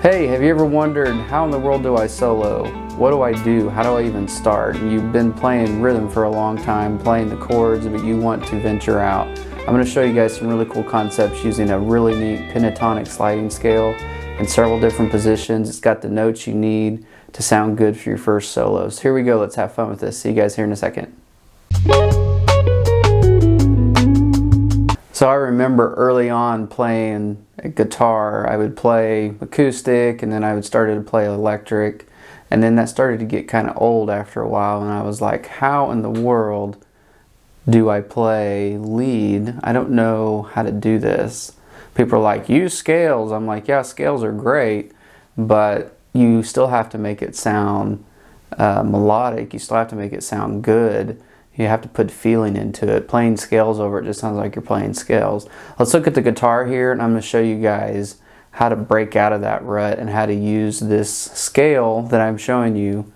Hey, have you ever wondered how in the world do I solo? What do I do? How do I even start? And you've been playing rhythm for a long time, playing the chords, but you want to venture out. I'm going to show you guys some really cool concepts using a really neat pentatonic sliding scale in several different positions. It's got the notes you need to sound good for your first solos. Here we go. Let's have fun with this. See you guys here in a second. So I remember early on playing a guitar. I would play acoustic and then I would start to play electric, and then that started to get kind of old after a while, and I was like, how in the world do I play lead? I don't know how to do this. People are like, use scales. I'm like, yeah, scales are great, but you still have to make it sound melodic. You still have to make it sound good. You have to put feeling into it. Playing scales over it just sounds like you're playing scales. Let's look at the guitar here, and I'm going to show you guys how to break out of that rut and how to use this scale that I'm showing you,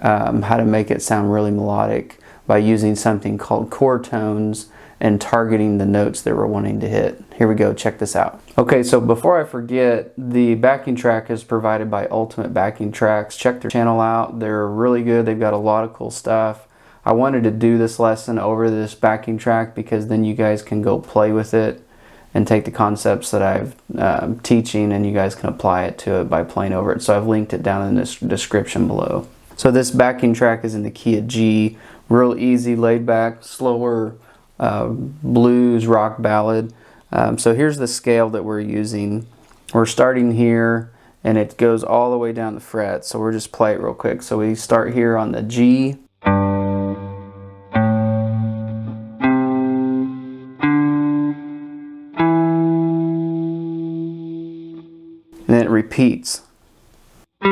how to make it sound really melodic by using something called chord tones and targeting the notes that we're wanting to hit. Here we go, check this out. Okay, so before I forget, the backing track is provided by Ultimate Backing Tracks. Check their channel out. They're really good. They've got a lot of cool stuff. I wanted to do this lesson over this backing track because then you guys can go play with it and take the concepts that I've teaching, and you guys can apply it to it by playing over it. So I've linked it down in the description below. So this backing track is in the key of G, real easy, laid back, slower blues rock ballad. So here's the scale that we're using. We're starting here and it goes all the way down the fret. So we'll just play it real quick. So we start here on the G. And then it repeats. And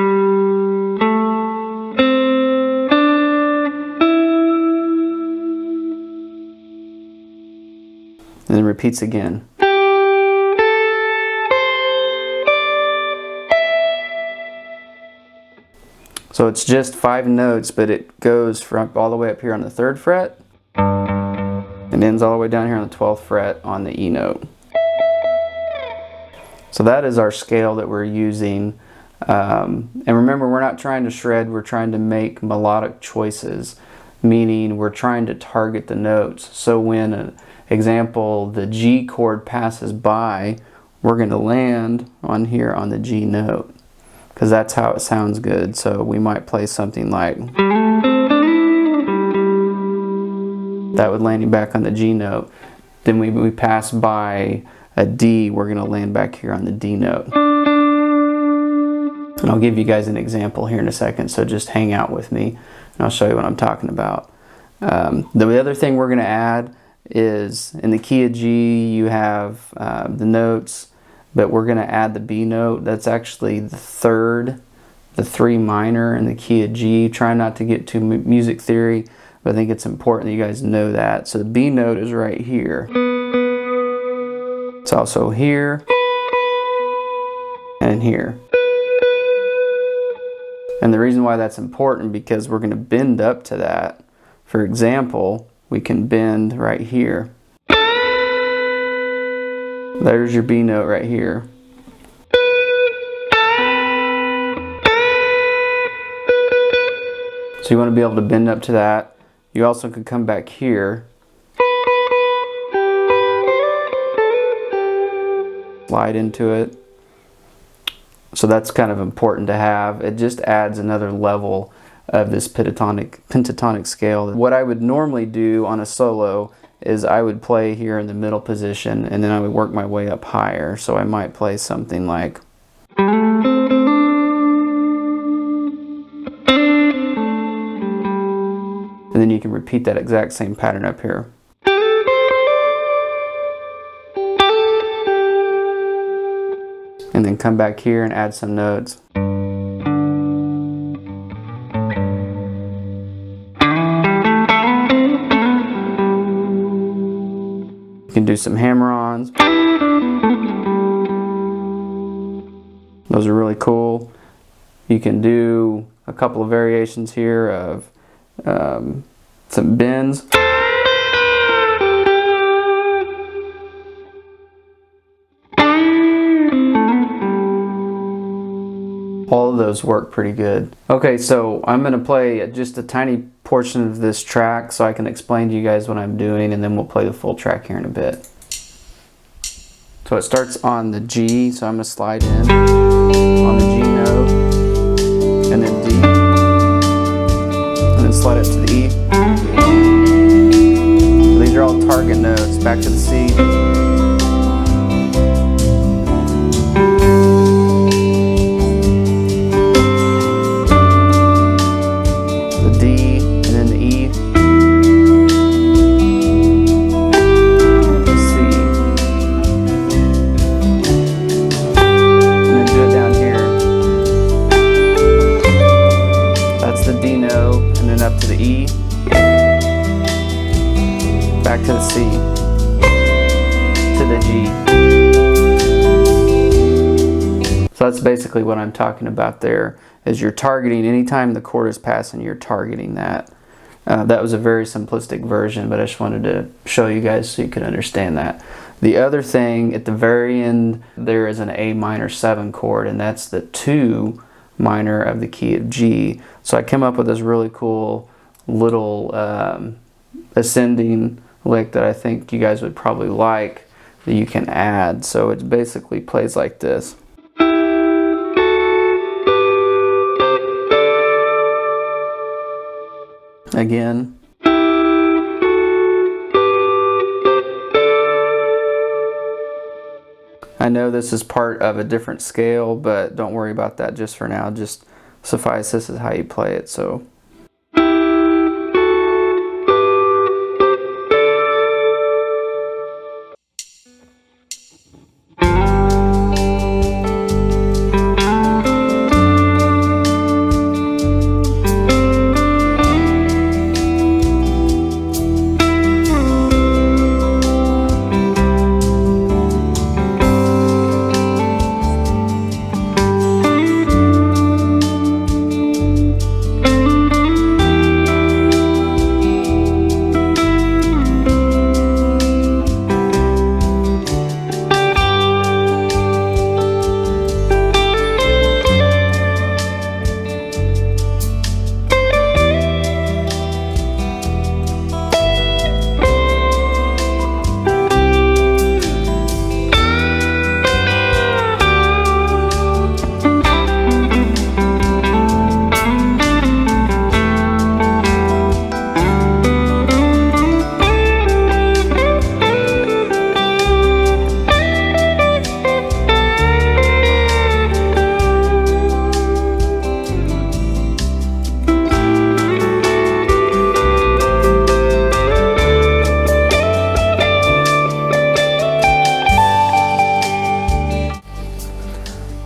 then repeats again. So it's just 5 notes, but it goes from all the way up here on the 3rd fret and ends all the way down here on the 12th fret on the E note. So that is our scale that we're using. And remember, we're not trying to shred, we're trying to make melodic choices, meaning we're trying to target the notes. So when, an example, the G chord passes by, we're going to land on here on the G note, because that's how it sounds good. So we might play something like that would land you back on the G note. Then we pass by a D, we're going to land back here on the D note. And I'll give you guys an example here in a second, so just hang out with me and I'll show you what I'm talking about. The other thing we're going to add is in the key of G you have the notes, but we're going to add the B note. That's actually the 3rd, the 3 minor in the key of G. Try not to get too music theory, but I think it's important that you guys know that. So the B note is right here. It's also here and here. And the reason why that's important, because we're going to bend up to that. For example, we can bend right here. There's your B note right here. So you want to be able to bend up to that. You also could come back here, slide into it. So that's kind of important to have. It just adds another level of this pentatonic scale. What I would normally do on a solo is I would play here in the middle position and then I would work my way up higher. So I might play something like, and then you can repeat that exact same pattern up here. And then come back here and add some notes. You can do some hammer-ons. Those are really cool. You can do a couple of variations here of some bends. All of those work pretty good. Okay, so I'm going to play just a tiny portion of this track so I can explain to you guys what I'm doing, and then we'll play the full track here in a bit. So it starts on the G, so I'm going to slide in on the G note, and then D, and then slide up to the E. So these are all target notes. Back to the C. Up to the E, back to the C, to the G. So that's basically what I'm talking about there, is you're targeting anytime the chord is passing, you're targeting that. That was a very simplistic version, but I just wanted to show you guys so you could understand that. The other thing, at the very end, there is an A minor 7 chord, and that's the 2 minor of the key of G. So I came up with this really cool little ascending lick that I think you guys would probably like, that you can add. So it basically plays like this. Again. I know this is part of a different scale, but don't worry about that just for now. Just suffice this is how you play it. So.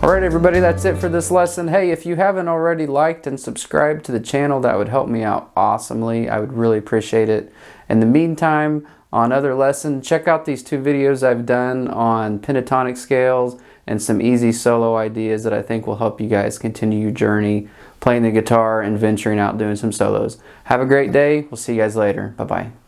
Alright everybody, that's it for this lesson. Hey, if you haven't already liked and subscribed to the channel, that would help me out awesomely. I would really appreciate it. In the meantime, on other lessons, check out these 2 videos I've done on pentatonic scales and some easy solo ideas that I think will help you guys continue your journey playing the guitar and venturing out doing some solos. Have a great day. We'll see you guys later. Bye-bye.